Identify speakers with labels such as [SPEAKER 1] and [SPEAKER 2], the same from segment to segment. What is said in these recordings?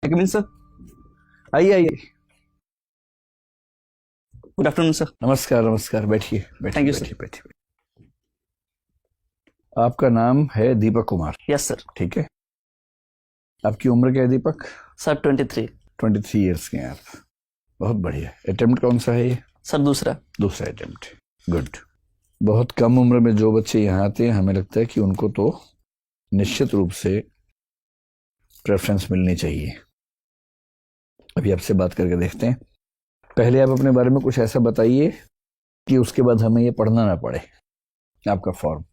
[SPEAKER 1] Coming sir. आइए आइए। Good afternoon sir.
[SPEAKER 2] नमस्कार नमस्कार, बैठिए
[SPEAKER 1] Thank
[SPEAKER 2] बैठिए
[SPEAKER 1] you, sir.
[SPEAKER 2] बैठिए बैठिए। आपका नाम है दीपक कुमार,
[SPEAKER 1] यस सर।
[SPEAKER 2] ठीक है। आपकी उम्र क्या है दीपक?
[SPEAKER 1] सर 23।
[SPEAKER 2] 23 ईयर्स के हैं आप। बहुत बढ़िया। अटेम्प्ट कौन सा है ये?
[SPEAKER 1] सर दूसरा
[SPEAKER 2] अटेम्प्ट। गुड। बहुत कम उम्र में जो बच्चे यहाँ आते हैं, हमें लगता है कि उनको तो निश्चित रूप से प्रेफरेंस मिलनी चाहिए। अभी आपसे बात करके देखते हैं। पहले आप अपने बारे में कुछ ऐसा बताइए कि उसके बाद हमें ये पढ़ना ना पड़े। आपका फॉर्म।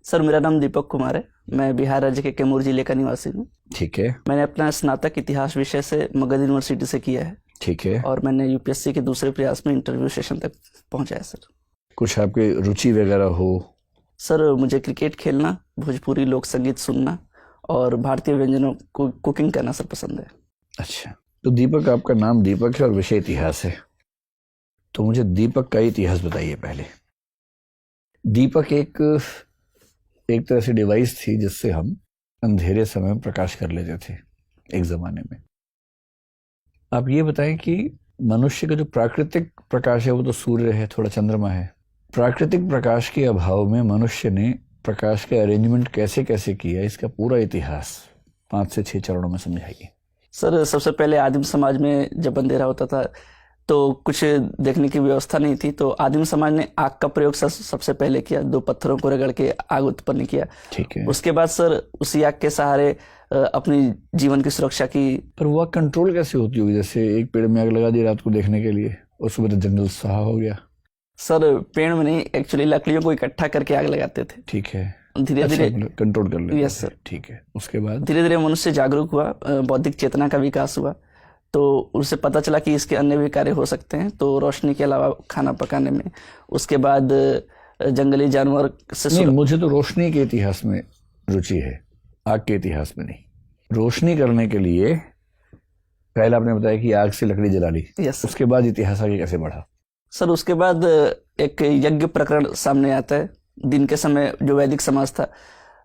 [SPEAKER 1] सर, मेरा नाम दीपक कुमार है। मैं बिहार राज्य के कैमूर जिले का निवासी हूँ।
[SPEAKER 2] ठीक है
[SPEAKER 1] मैंने अपना स्नातक इतिहास विषय से मगध यूनिवर्सिटी से किया है
[SPEAKER 2] ठीक है।
[SPEAKER 1] और मैंने यूपीएससी के दूसरे प्रयास में इंटरव्यू सेशन तक पहुंचा है सर।
[SPEAKER 2] कुछ आपकी रुचि वगैरह हो?
[SPEAKER 1] सर, मुझे क्रिकेट खेलना, भोजपुरी लोक संगीत सुनना और भारतीय व्यंजनों को कुकिंग करना सर पसंद है।
[SPEAKER 2] अच्छा, तो दीपक, आपका नाम दीपक है और विषय इतिहास है, तो मुझे दीपक का इतिहास बताइए पहले। दीपक एक तरह से डिवाइस थी जिससे हम अंधेरे समय में प्रकाश कर लेते थे एक जमाने में। आप ये बताएं कि मनुष्य का जो प्राकृतिक प्रकाश है वो तो सूर्य है, थोड़ा चंद्रमा है। प्राकृतिक प्रकाश के अभाव में मनुष्य ने प्रकाश का अरेंजमेंट कैसे कैसे किया, इसका पूरा इतिहास 5 से 6 चरणों में समझाइए।
[SPEAKER 1] सर, सबसे पहले आदिम समाज में जब अंधेरा होता था तो कुछ देखने की व्यवस्था नहीं थी, तो आदिम समाज ने आग का प्रयोग सबसे पहले किया। 2 पत्थरों को रगड़ के आग उत्पन्न किया।
[SPEAKER 2] ठीक है।
[SPEAKER 1] उसके बाद सर उसी आग के सहारे अपनी जीवन की सुरक्षा की।
[SPEAKER 2] पर वो कंट्रोल कैसे होती होगी? जैसे एक पेड़ में आग लगा दी रात को देखने के लिए और सुबह तो जंगल सहा हो गया।
[SPEAKER 1] सर, पेड़ में नहीं, एक्चुअली लकड़ियों को इकट्ठा करके आग लगाते थे।
[SPEAKER 2] ठीक है।
[SPEAKER 1] धीरे धीरे
[SPEAKER 2] कंट्रोल कर लेते
[SPEAKER 1] यस
[SPEAKER 2] थे।
[SPEAKER 1] सर।
[SPEAKER 2] ठीक है। उसके बाद
[SPEAKER 1] धीरे धीरे मनुष्य जागरूक हुआ, बौद्धिक चेतना का विकास हुआ, तो उसे पता चला कि इसके अन्य भी कार्य हो सकते हैं, तो रोशनी के अलावा खाना पकाने में। उसके बाद जंगली जानवर से
[SPEAKER 2] नहीं, मुझे तो रोशनी के इतिहास में रुचि है, आग के इतिहास में नहीं। रोशनी करने के लिए पहले आपने बताया कि आग से लकड़ी जला ली।
[SPEAKER 1] Yes sir.
[SPEAKER 2] उसके बाद इतिहास आगे कैसे बढ़ा?
[SPEAKER 1] सर, उसके बाद एक यज्ञ प्रकरण सामने आता है। दिन के समय जो वैदिक समाज था,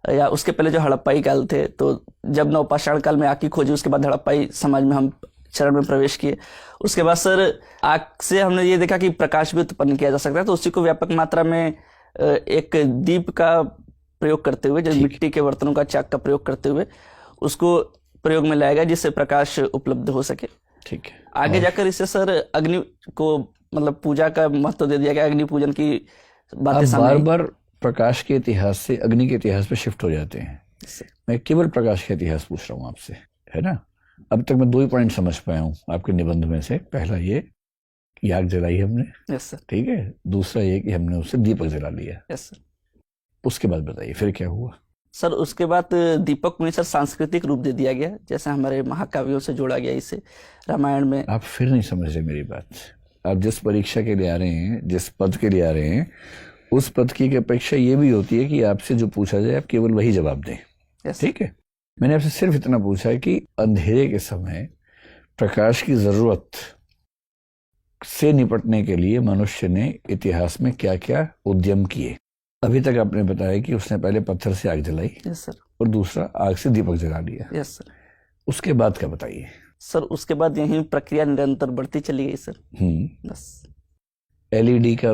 [SPEAKER 1] या उसके पहले जो हड़प्पाई काल थे, तो जब नवपाषाण काल में आग की खोजी, उसके बाद हड़प्पाई समाज में हम चरण में प्रवेश किए। उसके बाद सर आग से हमने ये देखा कि प्रकाश भी उत्पन्न किया जा सकता है, तो उसी को व्यापक मात्रा में एक दीप का प्रयोग करते हुए, जो मिट्टी के बर्तनों का चाक का प्रयोग करते हुए उसको प्रयोग में लाया गया, जिससे प्रकाश उपलब्ध हो सके।
[SPEAKER 2] ठीक है।
[SPEAKER 1] आगे जाकर इससे सर अग्नि को मतलब पूजा का महत्व दे दिया गया। अग्नि पूजन की बातें
[SPEAKER 2] आप
[SPEAKER 1] सामने
[SPEAKER 2] बार
[SPEAKER 1] आई।
[SPEAKER 2] बार प्रकाश के इतिहास से अग्नि के इतिहास पे शिफ्ट हो जाते हैं। मैं केवल प्रकाश का इतिहास पूछ रहा हूँ आपसे, है ना। अब तक मैं 2 ही पॉइंट समझ पाया हूँ आपके निबंध में से। पहला ये कि आग जलाई हमने,
[SPEAKER 1] यस सर।
[SPEAKER 2] ठीक है। दूसरा ये कि हमने उससे दीपक जला लिया।
[SPEAKER 1] Yes sir.
[SPEAKER 2] उसके बाद बताइए फिर क्या हुआ?
[SPEAKER 1] सर, उसके बाद दीपक को सर सांस्कृतिक रूप दे दिया गया, जैसे हमारे महाकाव्यों से जोड़ा गया इसे। रामायण में
[SPEAKER 2] आप फिर नहीं समझ रहे मेरी बात। आप जिस परीक्षा के लिए आ रहे हैं, जिस पद के लिए आ रहे हैं, उस पद की अपेक्षा ये भी होती है कि आपसे जो पूछा जाए आप केवल वही जवाब दें।
[SPEAKER 1] यस।
[SPEAKER 2] ठीक है। मैंने आपसे सिर्फ इतना पूछा है कि अंधेरे के समय प्रकाश की जरूरत से निपटने के लिए मनुष्य ने इतिहास में क्या क्या उद्यम किए। अभी तक आपने बताया कि उसने पहले पत्थर से आग जलाई।
[SPEAKER 1] Yes sir.
[SPEAKER 2] और दूसरा आग से दीपक जला लिया।
[SPEAKER 1] Yes sir.
[SPEAKER 2] उसके बाद क्या बताइए?
[SPEAKER 1] सर, उसके बाद यही प्रक्रिया निरंतर बढ़ती चली गई सर। बस
[SPEAKER 2] एलईडी का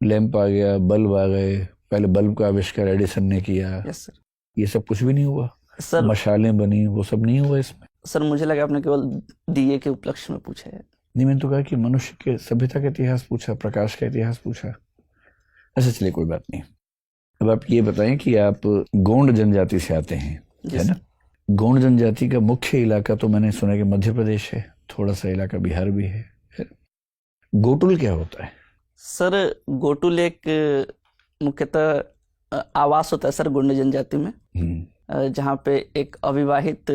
[SPEAKER 2] लैंप आ गया, बल्ब आ गए। पहले बल्ब का आविष्कार एडिसन ने किया।
[SPEAKER 1] Yes sir.
[SPEAKER 2] ये सब कुछ भी नहीं हुआ।
[SPEAKER 1] सर,
[SPEAKER 2] मशालें बनी, वो सब नहीं हुआ इसमें।
[SPEAKER 1] सर मुझे लगा आपने केवल दिए के उपलक्ष्य में पूछा है।
[SPEAKER 2] नहीं, मैंने तो कहा कि मनुष्य के सभ्यता का इतिहास पूछा, प्रकाश का इतिहास पूछा। अच्छा चलिए, कोई बात नहीं। अब आप ये बताएं कि आप गोंड जनजाति से आते हैं, है ना। गोंड जनजाति का मुख्य इलाका तो मैंने सुना कि मध्य प्रदेश है, थोड़ा सा इलाका बिहार भी है। गोटुल क्या होता है?
[SPEAKER 1] सर, गोटुल एक मुख्यतः आवास होता है सर गोंड जनजाति में, जहाँ पे एक अविवाहित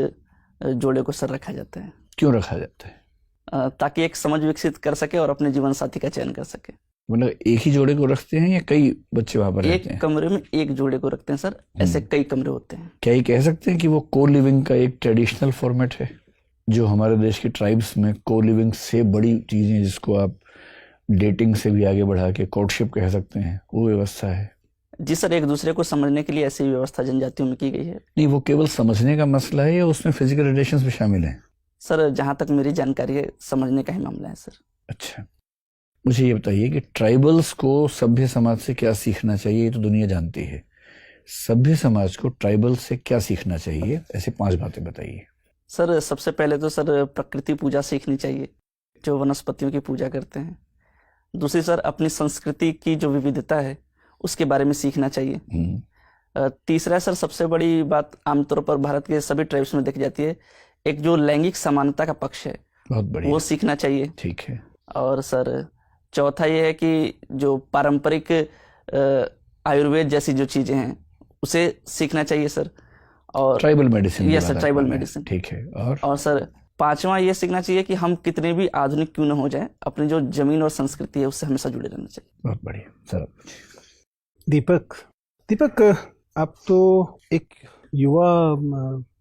[SPEAKER 1] जोड़े को सर रखा जाता है।
[SPEAKER 2] क्यों रखा जाता है?
[SPEAKER 1] ताकि एक समझ विकसित कर सके और अपने जीवन साथी का चयन कर सके।
[SPEAKER 2] मतलब एक ही जोड़े को रखते हैं या कई बच्चे वहां पर रहते हैं?
[SPEAKER 1] एक कमरे में एक जोड़े को रखते हैं सर, ऐसे कई कमरे होते हैं।
[SPEAKER 2] क्या ये कह सकते हैं कि वो को लिविंग का एक ट्रेडिशनल फॉर्मेट है, जो हमारे देश की ट्राइब्स में को लिविंग से बड़ी चीजें, जिसको आप डेटिंग से भी आगे बढ़ा के कोर्टशिप कह सकते हैं, वो व्यवस्था है?
[SPEAKER 1] जी सर, एक दूसरे को समझने के लिए ऐसी व्यवस्था जनजातियों में की गई है।
[SPEAKER 2] नहीं, वो केवल समझने का मसला है या उसमें फिजिकल रिलेशंस भी शामिल हैं?
[SPEAKER 1] सर जहाँ तक मेरी जानकारी है समझने का ही मामला है सर।
[SPEAKER 2] अच्छा, मुझे ये बताइए कि ट्राइबल्स को सभ्य समाज से क्या सीखना चाहिए, ये तो दुनिया जानती है। सभ्य समाज को ट्राइबल से क्या सीखना चाहिए, ऐसे 5 बातें बताइए।
[SPEAKER 1] सर सबसे पहले तो सर प्रकृति पूजा सीखनी चाहिए, जो वनस्पतियों की पूजा करते हैं। दूसरी सर अपनी संस्कृति की जो विविधता है उसके बारे में सीखना चाहिए। तीसरा सर सबसे बड़ी बात आमतौर पर भारत के सभी ट्राइब्स में देखी जाती है, एक जो लैंगिक समानता का पक्ष है
[SPEAKER 2] बहुत बढ़िया,
[SPEAKER 1] वो सीखना चाहिए।
[SPEAKER 2] ठीक है।
[SPEAKER 1] और सर चौथा ये है कि जो पारंपरिक आयुर्वेद जैसी जो चीजें हैं उसे सीखना चाहिए सर। और
[SPEAKER 2] tribal medicine,
[SPEAKER 1] yes sir, tribal medicine,
[SPEAKER 2] ठीक है। और
[SPEAKER 1] सर पांचवा ये सीखना चाहिए कि हम कितने भी आधुनिक क्यों न हो जाए, अपनी जो जमीन और संस्कृति है उससे हमेशा जुड़े रहना चाहिए।
[SPEAKER 2] बहुत बढ़िया सर।
[SPEAKER 3] दीपक, आप तो एक युवा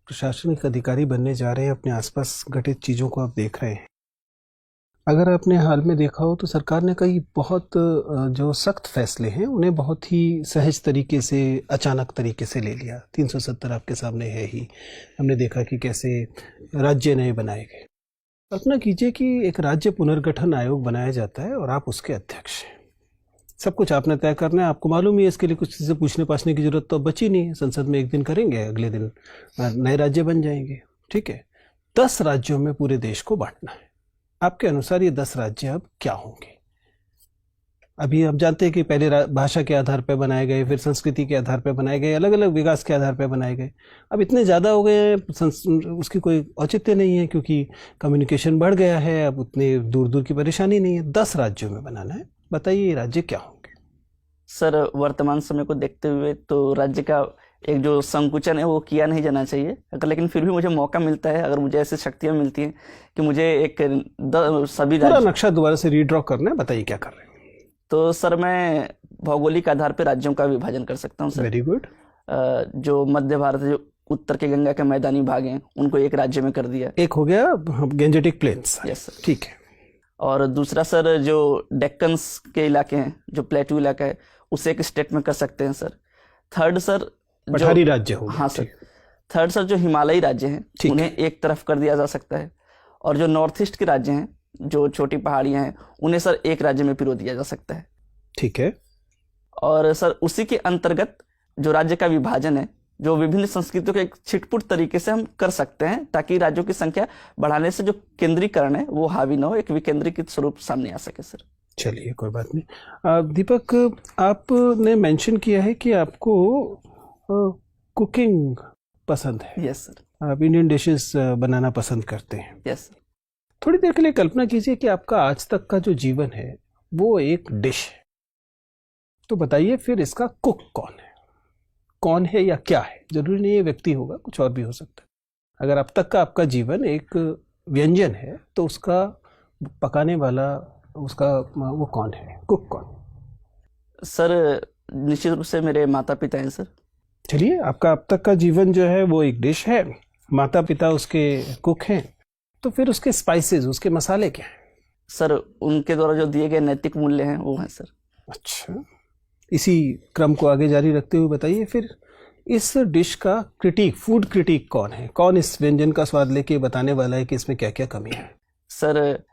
[SPEAKER 3] प्रशासनिक अधिकारी बनने जा रहे हैं, अपने आसपास घटित चीज़ों को आप देख रहे हैं। अगर आपने हाल में देखा हो तो सरकार ने कई बहुत जो सख्त फैसले हैं उन्हें बहुत ही सहज तरीके से, अचानक तरीके से ले लिया। 370 आपके सामने है ही। हमने देखा कि कैसे राज्य नए बनाए गए। कल्पना कीजिए कि एक राज्य पुनर्गठन आयोग बनाया जाता है और आप उसके अध्यक्ष हैं। सब कुछ आपने तय करना है, आपको मालूम ही है, इसके लिए कुछ चीज़ें पूछने पाछने की जरूरत तो बची नहीं है। संसद में एक दिन करेंगे, अगले दिन नए राज्य बन जाएंगे, ठीक है। 10 राज्यों में पूरे देश को बांटना है। आपके अनुसार ये 10 राज्य अब क्या होंगे? अभी आप जानते हैं कि पहले भाषा के आधार पर बनाए गए, फिर संस्कृति के आधार पर बनाए गए, अलग अलग विकास के आधार पर बनाए गए। अब इतने ज़्यादा हो गए हैं, उसकी कोई औचित्य नहीं है क्योंकि कम्युनिकेशन बढ़ गया है। अब उतने दूर दूर की परेशानी नहीं है। 10 राज्यों में बनाना है। बताइए ये राज्य क्या होंगे?
[SPEAKER 1] सर वर्तमान समय को देखते हुए तो राज्य का एक जो संकुचन है वो किया नहीं जाना चाहिए। अगर लेकिन फिर भी मुझे मौका मिलता है, अगर मुझे ऐसी शक्तियां मिलती हैं कि मुझे एक सभी
[SPEAKER 3] पूरा नक्शा दोबारा से रीड्रॉ करना है, बताइए क्या कर रहे हैं?
[SPEAKER 1] तो सर मैं भौगोलिक आधार पर राज्यों का विभाजन कर सकता हूँ सर।
[SPEAKER 3] Very good.
[SPEAKER 1] जो मध्य भारत, जो उत्तर के गंगा के मैदानी भाग हैं, उनको एक राज्य में कर दिया।
[SPEAKER 3] एक हो गया गेंजेटिक प्लेन्स।
[SPEAKER 1] यस सर,
[SPEAKER 3] ठीक है।
[SPEAKER 1] और दूसरा सर जो डेक्कन्स के इलाके हैं, जो प्लेटू इलाका है, उसे एक स्टेट में कर सकते हैं सर। थर्ड सर
[SPEAKER 3] पठारी राज्य हो।
[SPEAKER 1] हाँ सर। थर्ड सर जो हिमालयी राज्य हैं उन्हें एक तरफ कर दिया जा सकता है, और जो नॉर्थ ईस्ट के राज्य हैं, जो छोटी पहाड़ियां हैं, उन्हें सर एक राज्य में पिरो दिया जा सकता है।
[SPEAKER 3] ठीक है।
[SPEAKER 1] और सर उसी के अंतर्गत जो राज्य का विभाजन है, जो विभिन्न संस्कृतियों के एक छिटपुट तरीके से हम कर सकते हैं, ताकि राज्यों की संख्या बढ़ाने से जो केंद्रीकरण है वो हावी न हो, एक विकेंद्रीकृत स्वरूप सामने आ सके सर।
[SPEAKER 3] चलिए कोई बात नहीं। दीपक, आपने मेंशन किया है कि आपको कुकिंग पसंद है।
[SPEAKER 1] Yes sir.
[SPEAKER 3] आप इंडियन डिशेस बनाना पसंद करते हैं।
[SPEAKER 1] Yes sir.
[SPEAKER 3] थोड़ी देर के लिए कल्पना कीजिए कि आपका आज तक का जो जीवन है वो एक डिश है। तो बताइए फिर इसका कुक कौन है? कौन है या क्या है? जरूरी नहीं है व्यक्ति होगा, कुछ और भी हो सकता है। अगर अब तक का आपका जीवन एक व्यंजन है तो उसका पकाने वाला, उसका वो कौन है? कुक कौन?
[SPEAKER 1] सर निश्चित रूप से मेरे माता पिता हैं सर।
[SPEAKER 3] चलिए, आपका अब तक का जीवन जो है वो एक डिश है, माता पिता उसके कुक हैं, तो फिर उसके स्पाइसेस, उसके मसाले क्या हैं?
[SPEAKER 1] सर उनके द्वारा जो दिए गए नैतिक मूल्य हैं वो हैं सर।
[SPEAKER 3] अच्छा, इसी क्रम को आगे जारी रखते हुए बताइए फिर इस डिश का क्रिटिक, फूड क्रिटिक कौन है? कौन इस व्यंजन का स्वाद लेके बताने वाला है कि इसमें क्या क्या कमी है?
[SPEAKER 1] सर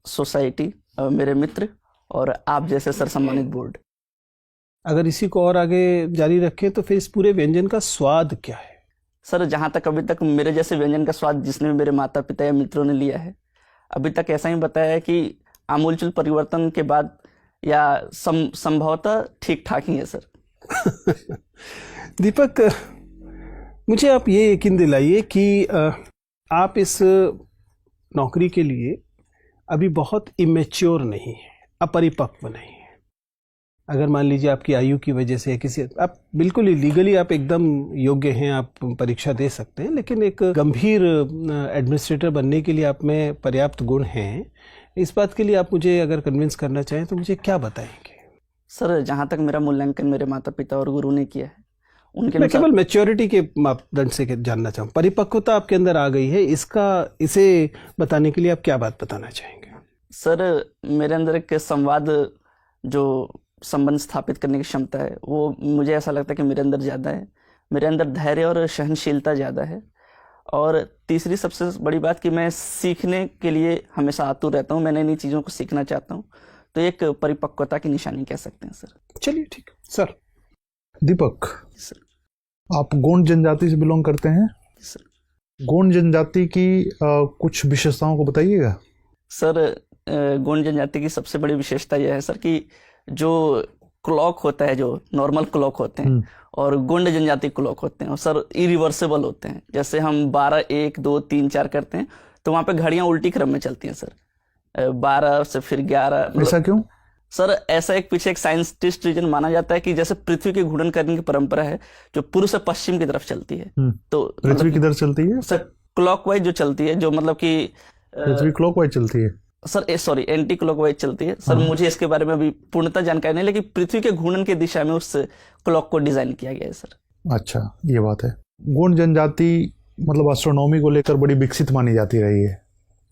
[SPEAKER 1] सोसाइटी, मेरे मित्र और आप जैसे सर सम्मानित बोर्ड।
[SPEAKER 3] अगर इसी को और आगे जारी रखें तो फिर इस पूरे व्यंजन का स्वाद क्या है?
[SPEAKER 1] सर जहाँ तक अभी तक मेरे जैसे व्यंजन का स्वाद जिसने भी मेरे माता पिता या मित्रों ने लिया है, अभी तक ऐसा ही बताया है कि आमूलचूल परिवर्तन के बाद या संभवतः ठीक ठाक ही है सर।
[SPEAKER 3] दीपक, मुझे आप ये यकीन दिलाइए कि आप इस नौकरी के लिए अभी बहुत इमेच्योर नहीं है, अपरिपक्व नहीं है। अगर मान लीजिए आपकी आयु की वजह से किसी, आप बिल्कुल ही लीगली आप एकदम योग्य हैं, आप परीक्षा दे सकते हैं, लेकिन एक गंभीर एडमिनिस्ट्रेटर बनने के लिए आप में पर्याप्त गुण हैं। इस बात के लिए आप मुझे अगर कन्विंस करना चाहें तो मुझे क्या बताएंगे?
[SPEAKER 1] सर जहाँ तक मेरा मूल्यांकन मेरे माता पिता और गुरु ने किया है, उनके
[SPEAKER 3] मैं केवल मैच्योरिटी के मापदंड से जानना चाहूँ। परिपक्वता आपके अंदर आ गई है, इसे बताने के लिए आप क्या बात बताना चाहेंगे?
[SPEAKER 1] सर मेरे अंदर एक संवाद, जो संबंध स्थापित करने की क्षमता है, वो मुझे ऐसा लगता है कि मेरे अंदर ज़्यादा है। मेरे अंदर धैर्य और सहनशीलता ज़्यादा है, और तीसरी सबसे बड़ी बात कि मैं सीखने के लिए हमेशा आतुर रहता हूँ, मैं नई नई चीज़ों को सीखना चाहता हूँ, तो एक परिपक्वता की निशानी कह सकते हैं सर।
[SPEAKER 3] चलिए ठीक है सर। दीपक,
[SPEAKER 1] सर
[SPEAKER 3] आप गोंड जनजाति से बिलोंग करते हैं।
[SPEAKER 1] सर
[SPEAKER 3] गोंड जनजाति की कुछ विशेषताओं को बताइएगा।
[SPEAKER 1] सर गोंड जनजाति की सबसे बड़ी विशेषता यह है सर कि जो क्लॉक होता है, जो नॉर्मल क्लॉक होते हैं और गोंड जनजाति क्लॉक होते हैं, और सर इरिवर्सिबल होते हैं। जैसे हम 12 1 2 3 4 करते हैं तो वहाँ पे घड़ियाँ उल्टी क्रम में चलती हैं सर। 12 से फिर 11।
[SPEAKER 3] ऐसा क्यों?
[SPEAKER 1] सर ऐसा एक पीछे एक साइंटिस्ट रीजन माना जाता है कि जैसे पृथ्वी के घूर्णन करने की परंपरा है जो पूर्व से पश्चिम की तरफ चलती है, तो
[SPEAKER 3] पृथ्वी किधर चलती है?
[SPEAKER 1] सर क्लॉकवाइज जो चलती है, जो मतलब कि
[SPEAKER 3] पृथ्वी क्लॉकवाइज चलती है
[SPEAKER 1] सर, सॉरी एंटी क्लॉकवाइज चलती है सर। मुझे इसके बारे में अभी पूर्णतः जानकारी नहीं, लेकिन पृथ्वी के घूर्णन की दिशा में उस क्लॉक को डिजाइन किया गया है सर।
[SPEAKER 3] अच्छा, ये बात है। गोंड जनजाति मतलब एस्ट्रोनॉमी को लेकर बड़ी विकसित मानी जाती रही है।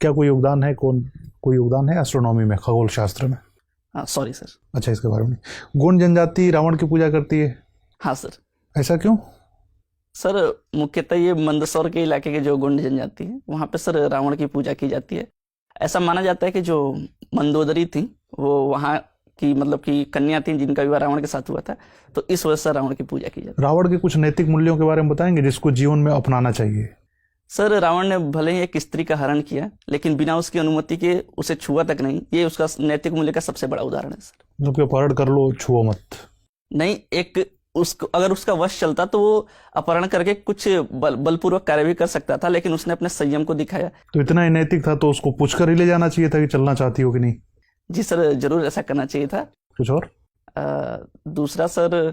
[SPEAKER 3] क्या कोई योगदान है, कोई योगदान है एस्ट्रोनॉमी में, खगोल शास्त्र में?
[SPEAKER 1] हाँ सॉरी सर।
[SPEAKER 3] अच्छा, इसके बारे में। गोंड जनजाति रावण की पूजा करती है।
[SPEAKER 1] हाँ सर।
[SPEAKER 3] ऐसा क्यों?
[SPEAKER 1] सर मुख्यतः ये मंदसौर के इलाके के जो गोंड जनजाति है वहाँ पे सर रावण की पूजा की जाती है। ऐसा माना जाता है कि जो मंदोदरी थी वो वहाँ की मतलब कि कन्या थी जिनका विवाह रावण के साथ हुआ था, तो इस वजह से रावण की पूजा की जाती है।
[SPEAKER 3] रावण के कुछ नैतिक मूल्यों के बारे में बताएंगे जिसको जीवन में अपनाना चाहिए?
[SPEAKER 1] सर रावण ने भले ही एक स्त्री का हरण किया, लेकिन बिना उसकी अनुमति के उसे छुआ तक नहीं। ये उसका नैतिक मूल्य का सबसे बड़ा उदाहरण है सर।
[SPEAKER 3] मतलब अपहरण कर लो, छुओ मत? नहीं,
[SPEAKER 1] एक उसको अगर उसका वश चलता तो वो अपहरण करके कुछ बलपूर्वक कार्य भी कर सकता था, लेकिन उसने अपने संयम को दिखाया।
[SPEAKER 3] तो इतना ही नैतिक था तो उसको पूछकर ही ले जाना चाहिए था कि चलना चाहती हो कि नहीं?
[SPEAKER 1] जी सर, जरूर ऐसा करना चाहिए था।
[SPEAKER 3] कुछ और?
[SPEAKER 1] दूसरा सर,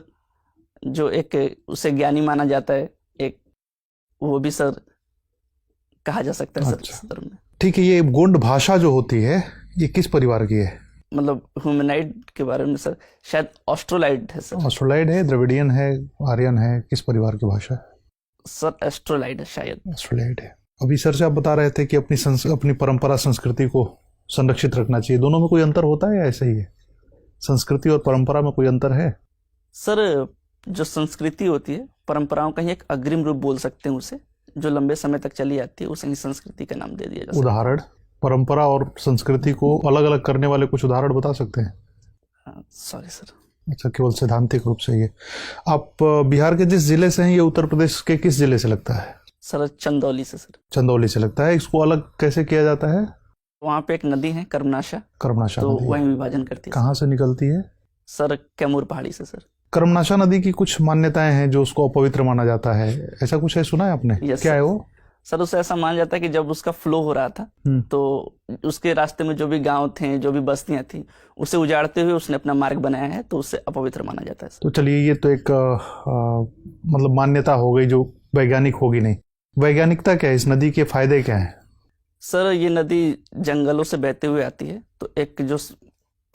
[SPEAKER 1] जो एक उसे ज्ञानी माना जाता है, एक वो भी सर कहा जा सकता है।
[SPEAKER 3] अच्छा।
[SPEAKER 1] सर में
[SPEAKER 3] ठीक है, ये गोंड भाषा जो होती है ये किस परिवार की है?
[SPEAKER 1] मतलब ह्यूमनाइड के बारे में सर, शायद ऑस्ट्रोलाइड है सर।
[SPEAKER 3] ऑस्ट्रोलाइड है, द्रविडियन है, आर्यन है, किस परिवार की भाषा है?
[SPEAKER 1] सर एस्ट्रोलाइड है शायद।
[SPEAKER 3] ऑस्ट्रोलाइड है। अभी सर से आप बता रहे थे कि अपनी परंपरा संस्कृति को संरक्षित रखना चाहिए। दोनों में कोई अंतर होता है या ऐसा ही है? संस्कृति और परंपरा में कोई अंतर है?
[SPEAKER 1] सर जो संस्कृति होती है, परंपराओं का ही एक अग्रिम रूप बोल सकते हैं उसे, जो लंबे समय तक चली आती है, उसे ही संस्कृति का नाम दे दिया जा सकता है।
[SPEAKER 3] उदाहरण, परंपरा और संस्कृति को अलग अलग करने वाले कुछ उदाहरण बता सकते हैं?
[SPEAKER 1] Sorry sir.
[SPEAKER 3] अच्छा, केवल सैद्धांतिक रूप से ये। आप बिहार के जिस जिले से हैं ये उत्तर प्रदेश के किस जिले से लगता है?
[SPEAKER 1] सर चंदौली से सर।
[SPEAKER 3] चंदौली से लगता है। इसको अलग कैसे किया जाता है?
[SPEAKER 1] वहाँ पे एक नदी है कर्मनाशा,
[SPEAKER 3] कर्मनाशा
[SPEAKER 1] तो
[SPEAKER 3] नदी है।
[SPEAKER 1] वहीं विभाजन करती है।
[SPEAKER 3] कहाँ से निकलती है?
[SPEAKER 1] सर कैमूर पहाड़ी से सर।
[SPEAKER 3] कर्मनाशा नदी की कुछ मान्यताएं हैं जो उसको अपवित्र माना जाता है, ऐसा कुछ है, सुना है आपने?
[SPEAKER 1] Yes,
[SPEAKER 3] क्या है वो?
[SPEAKER 1] सर उसे ऐसा माना जाता है कि जब उसका फ्लो हो रहा था तो उसके रास्ते में जो भी गांव थे, जो भी बस्तियां थी, उसे उजाड़ते हुए उसने अपना मार्ग बनाया है, तो उसे अपवित्र माना जाता है सर।
[SPEAKER 3] तो चलिए, ये तो एक मतलब मान्यता हो गई जो वैज्ञानिक होगी नहीं। वैज्ञानिकता क्या है? इस नदी के फायदे क्या हैं?
[SPEAKER 1] सर ये नदी जंगलों से बहते हुए आती है, तो एक जो